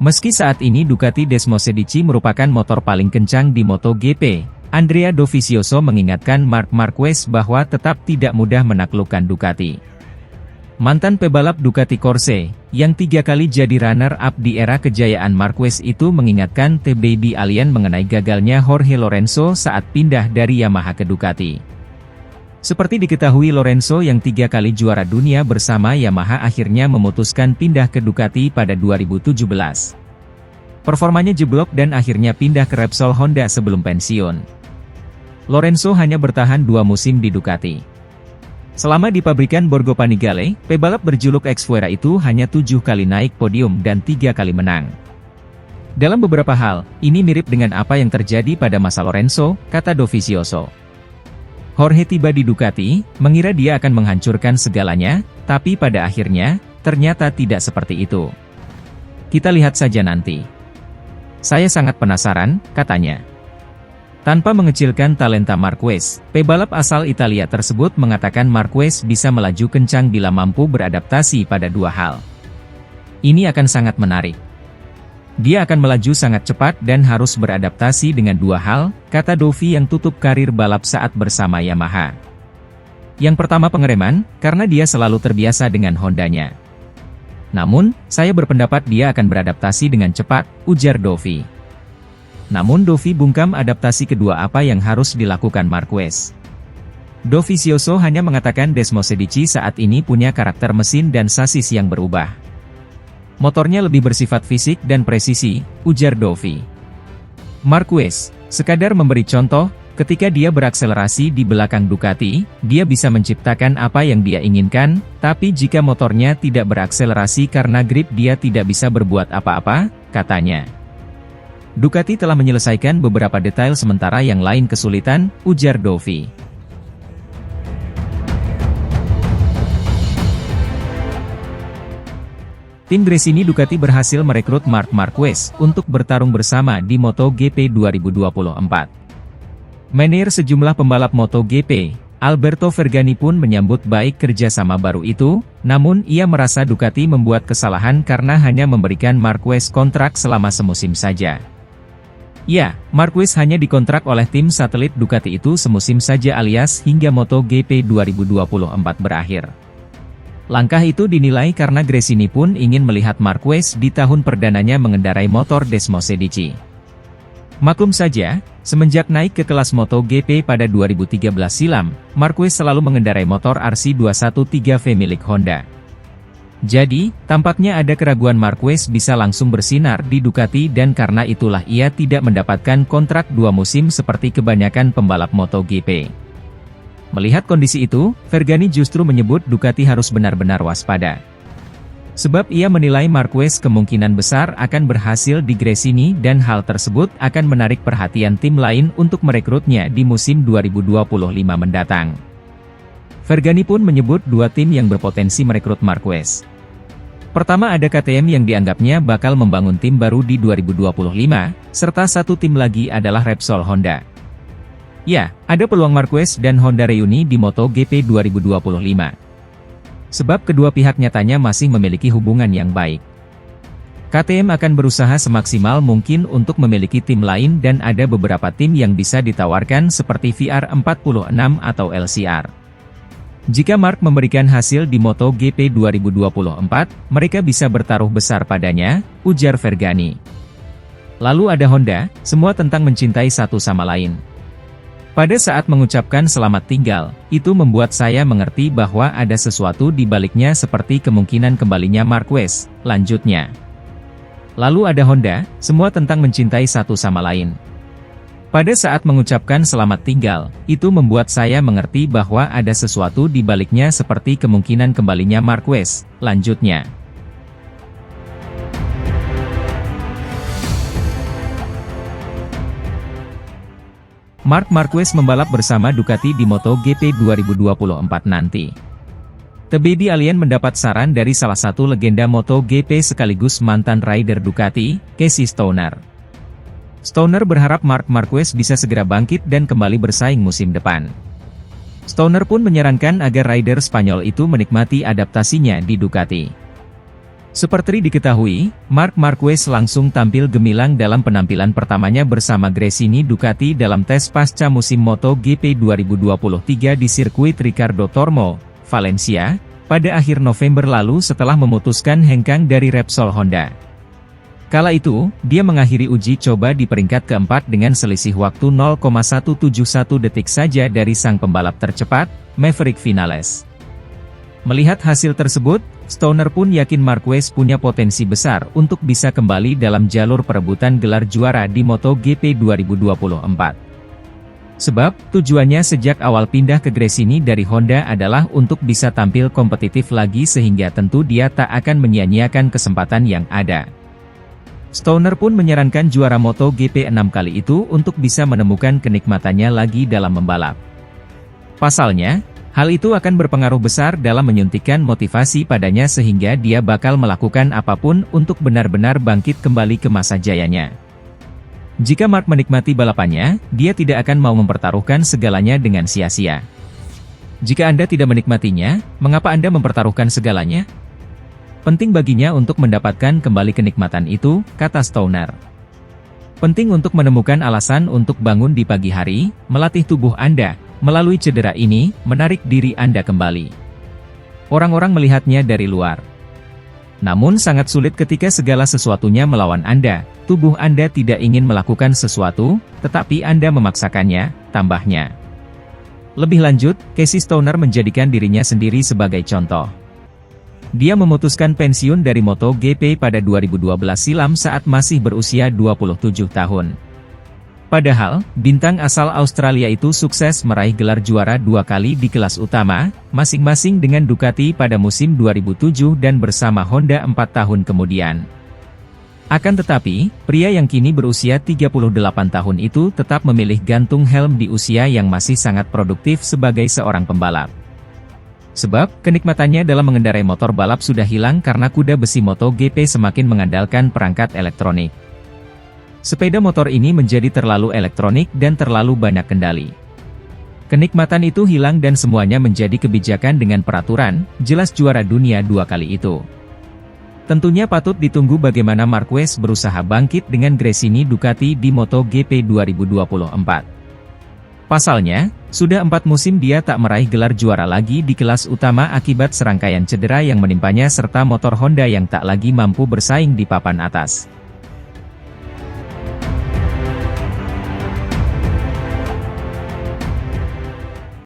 Meski saat ini Ducati Desmosedici merupakan motor paling kencang di MotoGP, Andrea Dovizioso mengingatkan Marc Marquez bahwa tetap tidak mudah menaklukkan Ducati. Mantan pebalap Ducati Corse, yang 3 kali jadi runner-up di era kejayaan Marquez itu mengingatkan The Baby Alien mengenai gagalnya Jorge Lorenzo saat pindah dari Yamaha ke Ducati. Seperti diketahui Lorenzo yang 3 kali juara dunia bersama Yamaha akhirnya memutuskan pindah ke Ducati pada 2017. Performanya jeblok dan akhirnya pindah ke Repsol Honda sebelum pensiun. Lorenzo hanya bertahan 2 musim di Ducati. Selama di pabrikan Borgo Panigale, pebalap berjuluk Ex-Fuera itu hanya 7 kali naik podium dan 3 kali menang. Dalam beberapa hal, ini mirip dengan apa yang terjadi pada masa Lorenzo, kata Dovizioso. Jorge tiba di Ducati, mengira dia akan menghancurkan segalanya, tapi pada akhirnya, ternyata tidak seperti itu. Kita lihat saja nanti. Saya sangat penasaran, katanya. Tanpa mengecilkan talenta Marquez, pebalap asal Italia tersebut mengatakan Marquez bisa melaju kencang bila mampu beradaptasi pada 2 hal. Ini akan sangat menarik. Dia akan melaju sangat cepat dan harus beradaptasi dengan 2 hal, kata Dovi yang tutup karir balap saat bersama Yamaha. Yang pertama pengereman, karena dia selalu terbiasa dengan Hondanya. Namun, saya berpendapat dia akan beradaptasi dengan cepat, ujar Dovi. Namun Dovi bungkam adaptasi kedua apa yang harus dilakukan Marquez. Dovizioso hanya mengatakan Desmosedici saat ini punya karakter mesin dan sasis yang berubah. Motornya lebih bersifat fisik dan presisi, ujar Dovi. Marquez, sekadar memberi contoh, ketika dia berakselerasi di belakang Ducati, dia bisa menciptakan apa yang dia inginkan, tapi jika motornya tidak berakselerasi karena grip dia tidak bisa berbuat apa-apa, katanya. Ducati telah menyelesaikan beberapa detail sementara yang lain kesulitan, ujar Dovi. Tim Gresini Ducati berhasil merekrut Marc Marquez untuk bertarung bersama di MotoGP 2024. Menir sejumlah pembalap MotoGP, Alberto Vergani pun menyambut baik kerjasama baru itu, namun ia merasa Ducati membuat kesalahan karena hanya memberikan Marquez kontrak selama semusim saja. Ya, Marquez hanya dikontrak oleh tim satelit Ducati itu semusim saja alias hingga MotoGP 2024 berakhir. Langkah itu dinilai karena Gresini pun ingin melihat Marquez di tahun perdananya mengendarai motor Desmosedici. Maklum saja, semenjak naik ke kelas MotoGP pada 2013 silam, Marquez selalu mengendarai motor RC213V milik Honda. Jadi, tampaknya ada keraguan Marquez bisa langsung bersinar di Ducati dan karena itulah ia tidak mendapatkan kontrak 2 musim seperti kebanyakan pembalap MotoGP. Melihat kondisi itu, Vergani justru menyebut Ducati harus benar-benar waspada. Sebab ia menilai Marquez kemungkinan besar akan berhasil di Gresini dan hal tersebut akan menarik perhatian tim lain untuk merekrutnya di musim 2025 mendatang. Vergani pun menyebut 2 tim yang berpotensi merekrut Marquez. Pertama ada KTM yang dianggapnya bakal membangun tim baru di 2025, serta 1 tim lagi adalah Repsol Honda. Ya, ada peluang Marquez dan Honda reuni di MotoGP 2025. Sebab kedua pihak nyatanya masih memiliki hubungan yang baik. KTM akan berusaha semaksimal mungkin untuk memiliki tim lain dan ada beberapa tim yang bisa ditawarkan seperti VR46 atau LCR. Jika Marc memberikan hasil di MotoGP 2024, mereka bisa bertaruh besar padanya, ujar Vergani. Lalu ada Honda, semua tentang mencintai satu sama lain. Pada saat mengucapkan selamat tinggal, itu membuat saya mengerti bahwa ada sesuatu di baliknya seperti kemungkinan kembalinya Marquez, lanjutnya. Lalu ada Honda, semua tentang mencintai satu sama lain. Pada saat mengucapkan selamat tinggal, itu membuat saya mengerti bahwa ada sesuatu di baliknya seperti kemungkinan kembalinya Marquez, lanjutnya. Marc Marquez membalap bersama Ducati di MotoGP 2024 nanti. The Baby Alien mendapat saran dari salah satu legenda MotoGP sekaligus mantan rider Ducati, Casey Stoner. Stoner berharap Marc Marquez bisa segera bangkit dan kembali bersaing musim depan. Stoner pun menyarankan agar rider Spanyol itu menikmati adaptasinya di Ducati. Seperti diketahui, Marc Marquez langsung tampil gemilang dalam penampilan pertamanya bersama Gresini Ducati dalam tes pasca musim MotoGP 2023 di sirkuit Ricardo Tormo, Valencia, pada akhir November lalu setelah memutuskan hengkang dari Repsol Honda. Kala itu, dia mengakhiri uji coba di peringkat keempat dengan selisih waktu 0,171 detik saja dari sang pembalap tercepat, Maverick Vinales. Melihat hasil tersebut, Stoner pun yakin Marquez punya potensi besar untuk bisa kembali dalam jalur perebutan gelar juara di MotoGP 2024. Sebab, tujuannya sejak awal pindah ke Gresini dari Honda adalah untuk bisa tampil kompetitif lagi sehingga tentu dia tak akan menyia-nyiakan kesempatan yang ada. Stoner pun menyarankan juara MotoGP 6 kali itu untuk bisa menemukan kenikmatannya lagi dalam membalap. Pasalnya, hal itu akan berpengaruh besar dalam menyuntikkan motivasi padanya sehingga dia bakal melakukan apapun untuk benar-benar bangkit kembali ke masa jayanya. Jika Marc menikmati balapannya, dia tidak akan mau mempertaruhkan segalanya dengan sia-sia. Jika Anda tidak menikmatinya, mengapa Anda mempertaruhkan segalanya? Penting baginya untuk mendapatkan kembali kenikmatan itu, kata Stoner. Penting untuk menemukan alasan untuk bangun di pagi hari, melatih tubuh Anda. Melalui cedera ini, menarik diri Anda kembali. Orang-orang melihatnya dari luar. Namun sangat sulit ketika segala sesuatunya melawan Anda, tubuh Anda tidak ingin melakukan sesuatu, tetapi Anda memaksakannya, tambahnya. Lebih lanjut, Casey Stoner menjadikan dirinya sendiri sebagai contoh. Dia memutuskan pensiun dari MotoGP pada 2012 silam saat masih berusia 27 tahun. Padahal, bintang asal Australia itu sukses meraih gelar juara 2 kali di kelas utama, masing-masing dengan Ducati pada musim 2007 dan bersama Honda 4 tahun kemudian. Akan tetapi, pria yang kini berusia 38 tahun itu tetap memilih gantung helm di usia yang masih sangat produktif sebagai seorang pembalap. Sebab, kenikmatannya dalam mengendarai motor balap sudah hilang karena kuda besi MotoGP semakin mengandalkan perangkat elektronik. Sepeda motor ini menjadi terlalu elektronik dan terlalu banyak kendali. Kenikmatan itu hilang dan semuanya menjadi kebijakan dengan peraturan, jelas juara dunia 2 kali itu. Tentunya patut ditunggu bagaimana Marquez berusaha bangkit dengan Gresini Ducati di MotoGP 2024. Pasalnya, sudah 4 musim dia tak meraih gelar juara lagi di kelas utama akibat serangkaian cedera yang menimpanya serta motor Honda yang tak lagi mampu bersaing di papan atas.